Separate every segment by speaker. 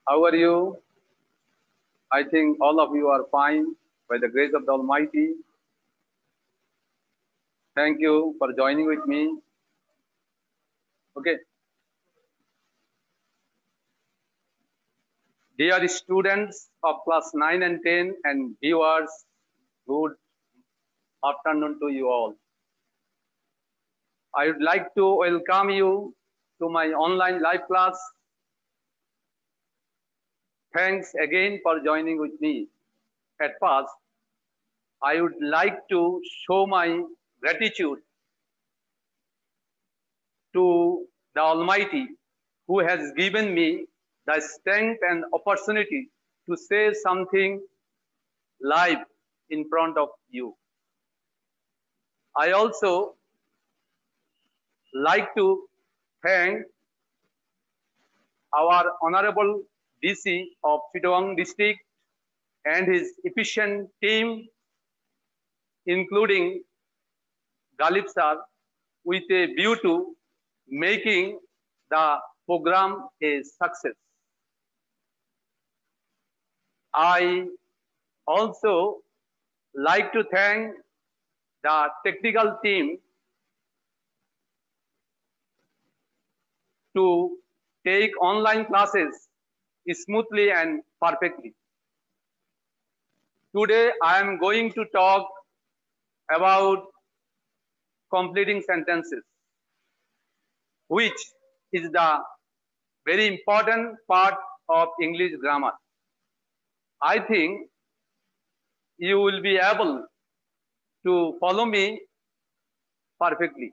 Speaker 1: How are you? I think all of you are fine by the grace of the Almighty. Thank you for joining with me. Okay. Dear students of class 9 and 10 and viewers, good afternoon to you all. I would like to welcome you to my online live class. Thanks again for joining with me. At first, I would like to show my gratitude to the Almighty who has given me the strength and opportunity to say something live in front of you. I also like to thank our Honorable DC of Chittagong District and his efficient team, including Galip sir, with a view to making the program a success. I also like to thank the technical team to take online classes smoothly and perfectly. Today, I am going to talk about completing sentences, which is the very important part of English grammar. I think you will be able to follow me perfectly.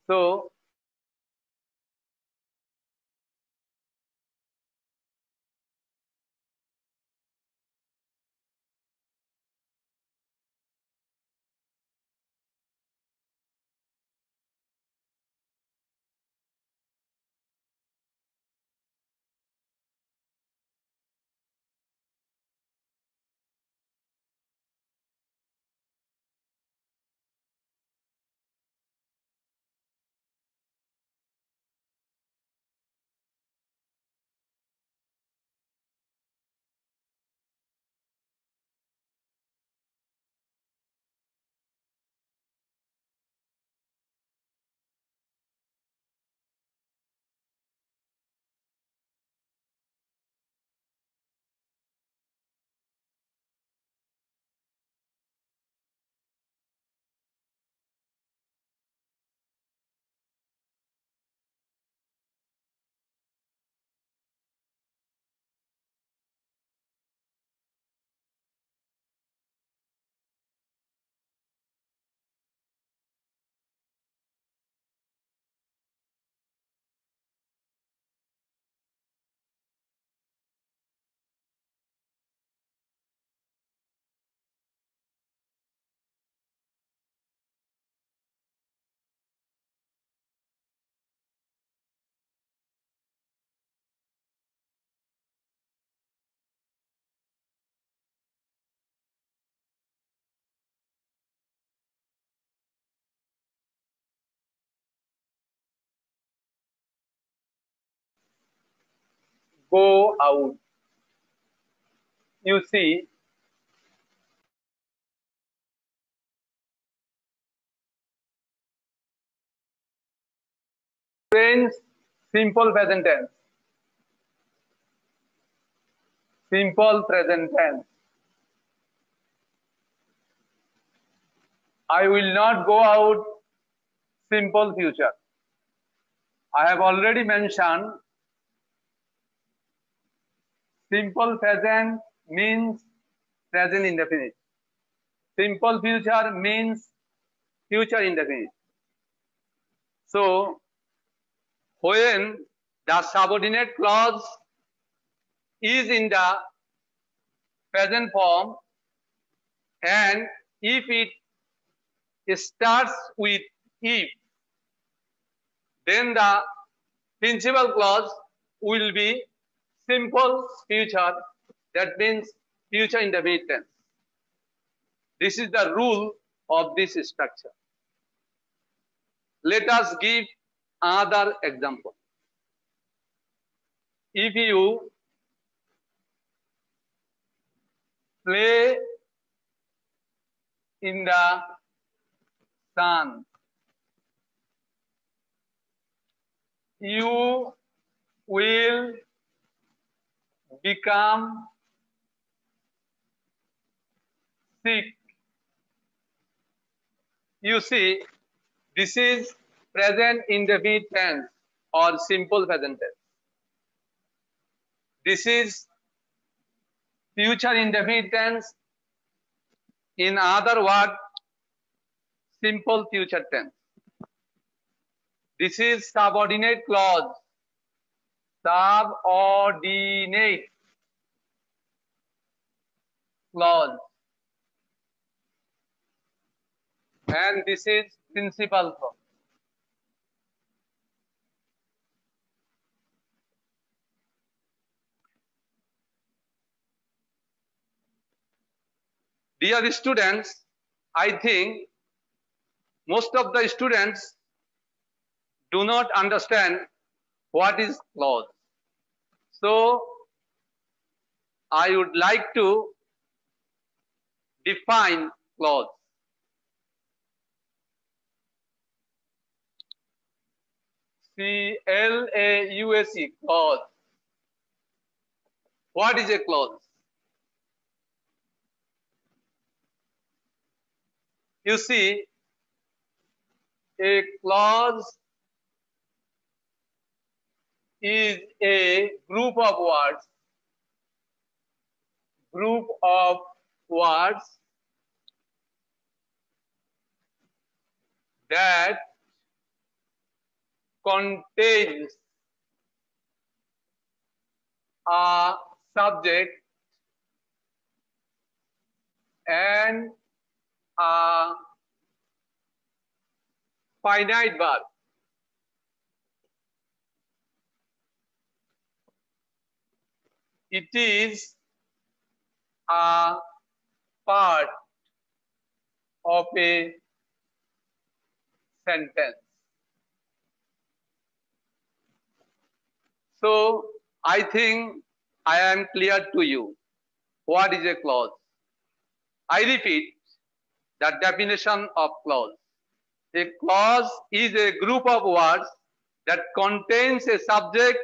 Speaker 1: So, go out. You see, French simple present tense. Simple present tense. I will not go out. Simple future. I have already mentioned simple present means present indefinite. Simple future means future indefinite. So, when the subordinate clause is in the present form and if it starts with if, then the principal clause will be simple future, that means future indefinite tense. This is the rule of this structure. Let us give another example. if you play in the sun, you will become sick. You see, this is present indefinite tense or simple present tense. This is future indefinite tense. In other words, simple future tense. This is subordinate clause. Subordinate clause. And this is principal clause. Dear students, I think most of the students do not understand what is clause. So I would like to define clause. C-L-A-U-S-E, clause. What is a clause? You see, a clause is a group of words that contains a subject and a finite verb. It is a part of a sentence. So I think I am clear to you what is a clause. I repeat the definition of clause. A clause is a group of words that contains a subject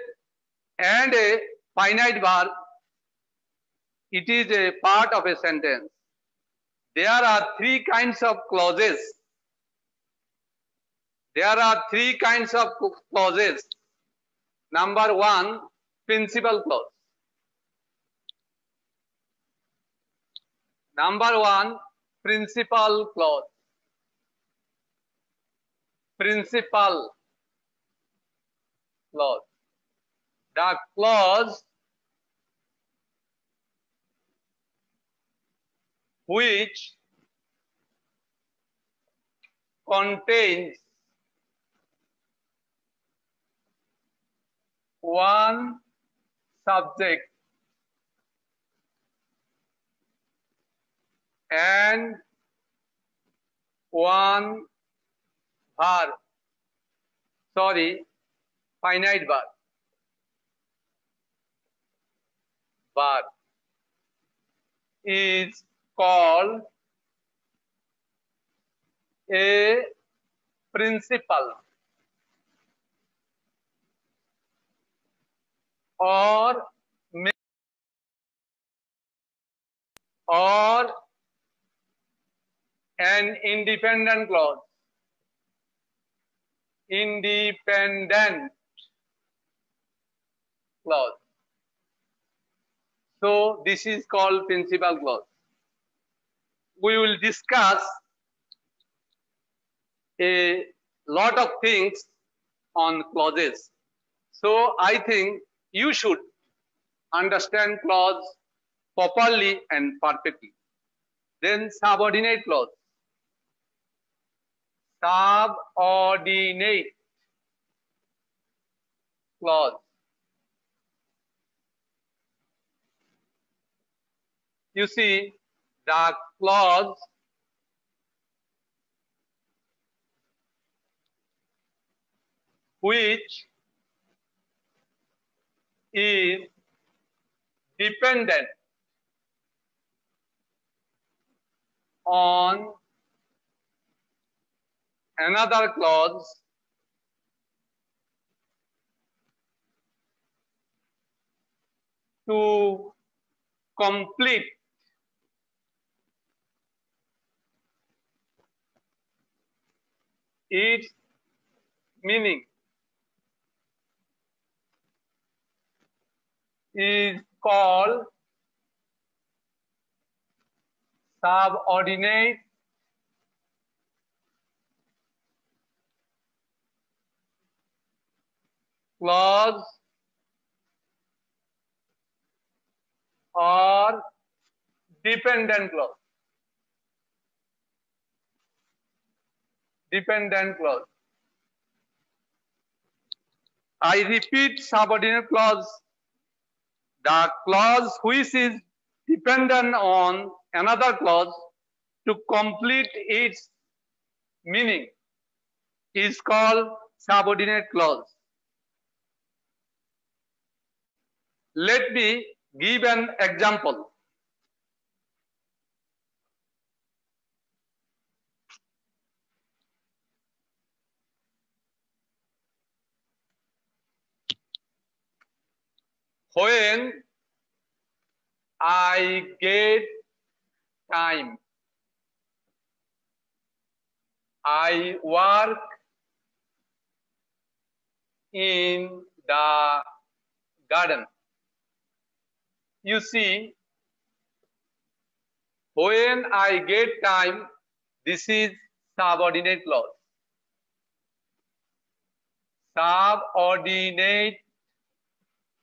Speaker 1: and a finite verb. It is a part of a sentence. There are three kinds of clauses. There are three kinds of clauses. Number one, principal clause. Number one, principal clause. Principal clause. The clause which contains one subject and one verb. Sorry, finite verb. Verb is called a principal or an independent clause. Independent clause. So this is called principal clause. We will discuss a lot of things on clauses. So I think you should understand clause properly and perfectly. Then subordinate clause. Subordinate clause. You see, the clause which is dependent on another clause to complete its meaning is called subordinate clause or dependent clause. Dependent clause. I repeat, subordinate clause, the clause which is dependent on another clause to complete its meaning is called subordinate clause. Let me give an example. When I get time, I work in the garden. You see, when I get time, this is subordinate clause. Subordinate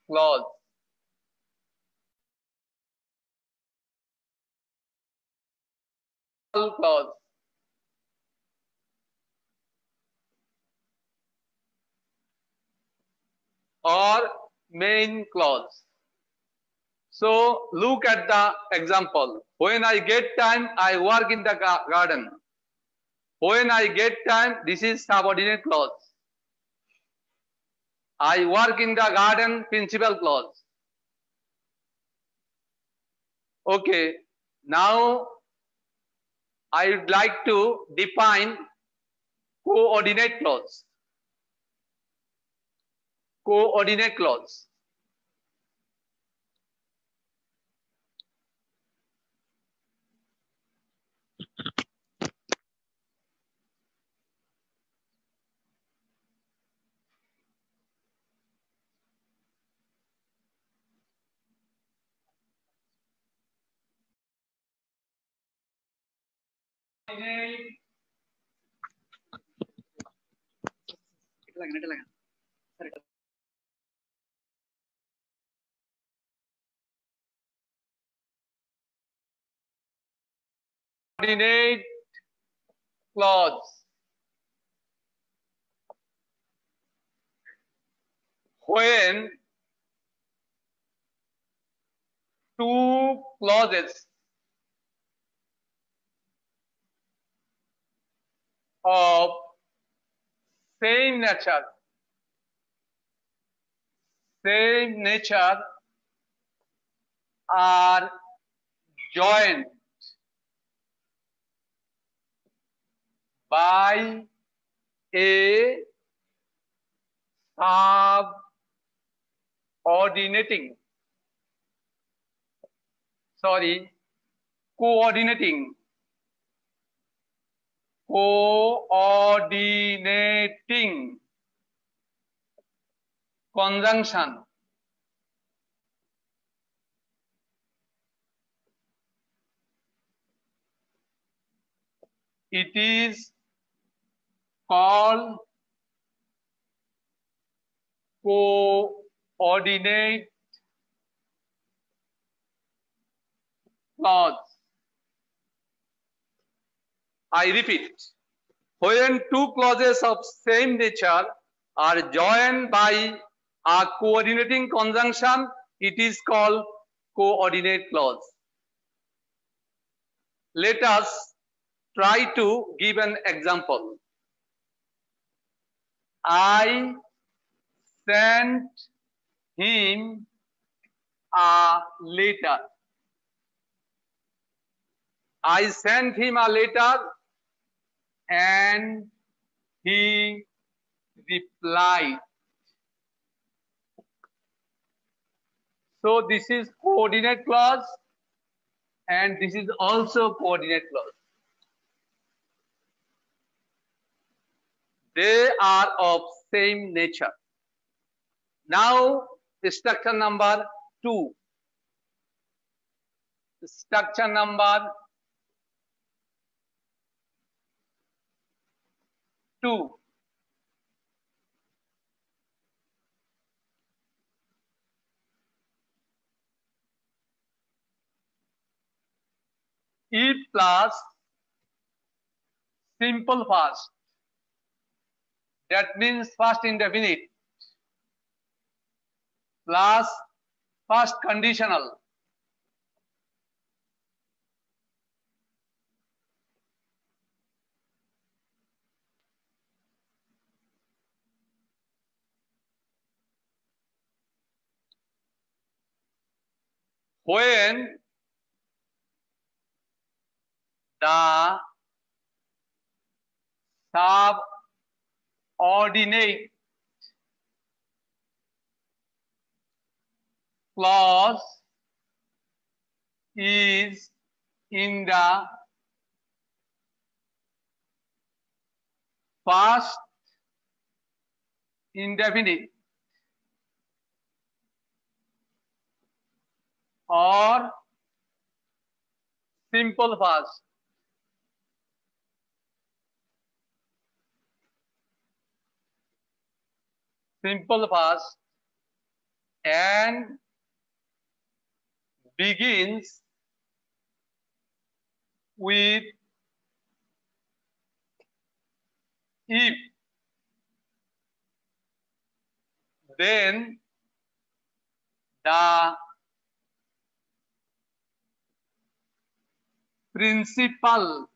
Speaker 1: clause. Clause. Or main clause. So look at the example. When I get time, I work in the garden. When I get time, this is subordinate clause. I work in the garden, principal clause. Okay, now I would like to define coordinate clause. Coordinate clause. Coordinate clause. When two clauses of same nature are joined by a coordinating conjunction. It is called coordinate clause. I repeat, when two clauses of same nature are joined by a coordinating conjunction, it is called coordinate clause. Let us try to give an example. I sent him a letter. I sent him a letter and he replied. So this is coordinate clause and this is also coordinate clause. They are of same nature. Now structure number 2. Structure number 2. If plus simple past, that means past indefinite, plus past conditional, when the subordinate clause is in the past indefinite or simple past. Simple past and begins with if, then the principal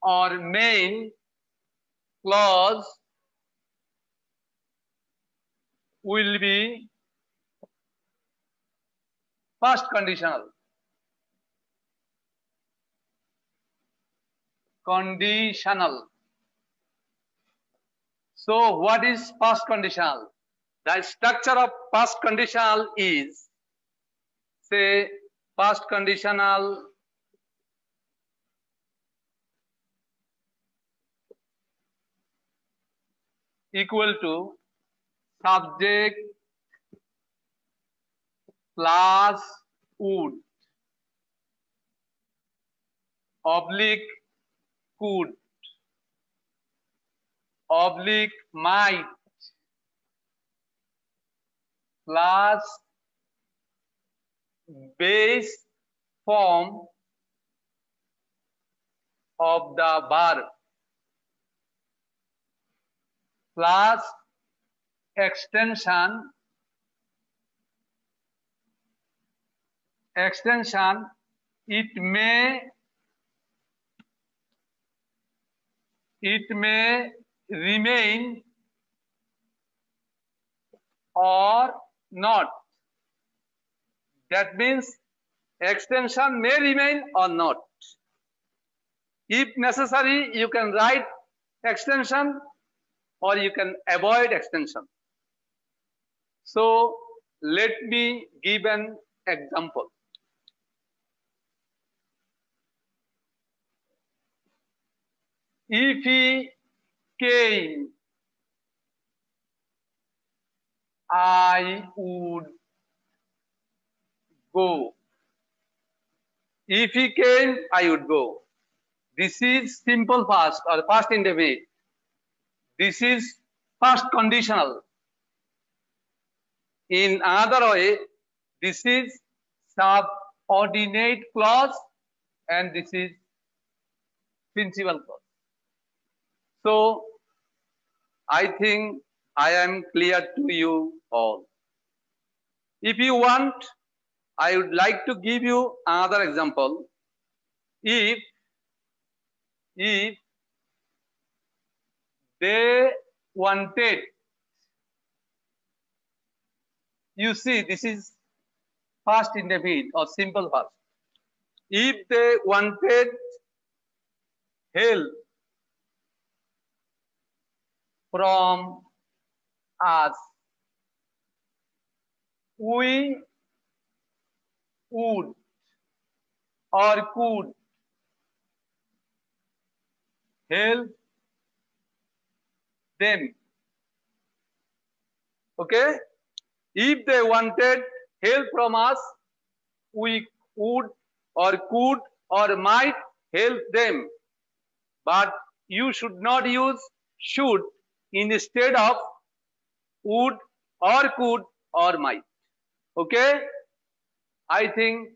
Speaker 1: or main clause will be past conditional. Conditional. So what is past conditional? The structure of past conditional is, say, past conditional equal to subject plus would oblique could oblique might plus base form of the verb plus extension it may remain or not. That means extension may remain or not. If necessary, you can write extension or you can avoid extension. So let me give an example. If he came, I would go. If he came, I would go. This is simple past or past indefinite. This is past conditional. In another way, this is subordinate clause and this is principal clause. So I think I am clear to you all. If you want, I would like to give you another example. If they wanted You see, this is past indefinite or simple past. If they wanted help from us, we would or could help them. Okay? If they wanted help from us, we would or could or might help them. But you should not use should instead of would or could or might. Okay? I think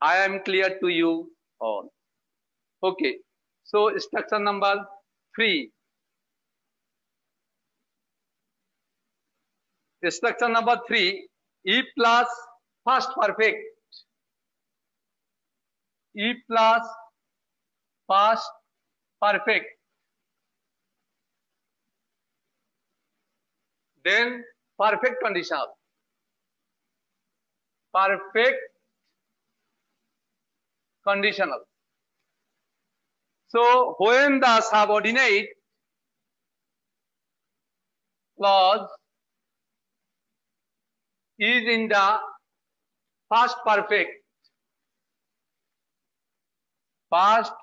Speaker 1: I am clear to you all. Okay. So structure number 3. Structure number 3, if plus past perfect. If plus past perfect. Then perfect conditional. Perfect conditional. So when the subordinate clause is in the past perfect tense,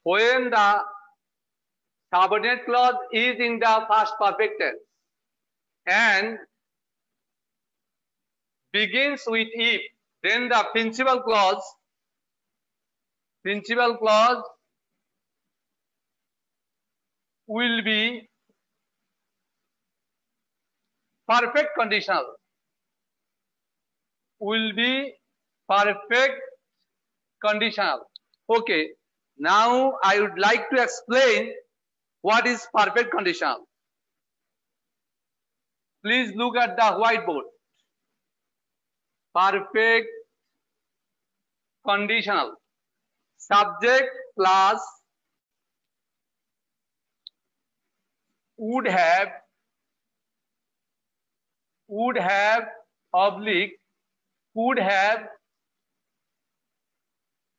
Speaker 1: when the subordinate clause is in the past perfect tense and begins with if, then the principal clause will be perfect conditional. Okay, now I would like to explain what is perfect conditional. Please look at the whiteboard. Perfect conditional. Subject plus would have oblique could have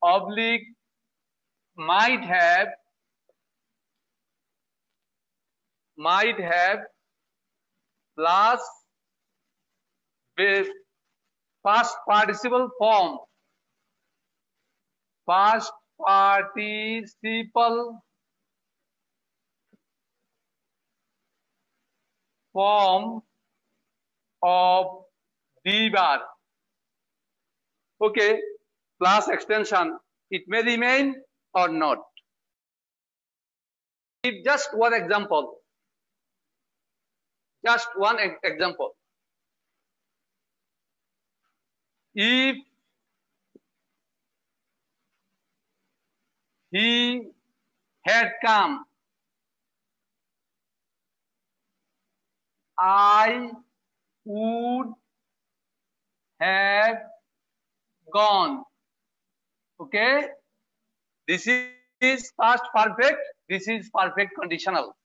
Speaker 1: oblique might have plus with past participle form of the verb. Okay, plus extension, it may remain or not. If just one example. If he had come, I would have gone. Okay, this is past perfect, this is perfect conditional,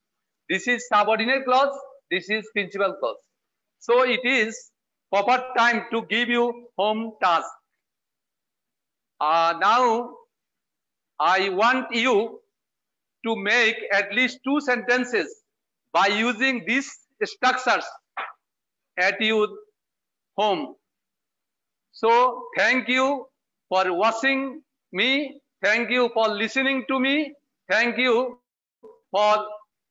Speaker 1: this is subordinate clause, this is principal clause. So it is proper time to give you home task. Now I want you to make at least 2 sentences by using these structures at your home. So thank you for watching me. Thank you for listening to me. Thank you for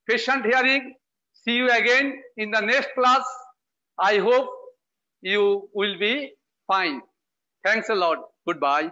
Speaker 1: patient hearing. See you again in the next class. I hope you will be fine. Thanks a lot. Goodbye.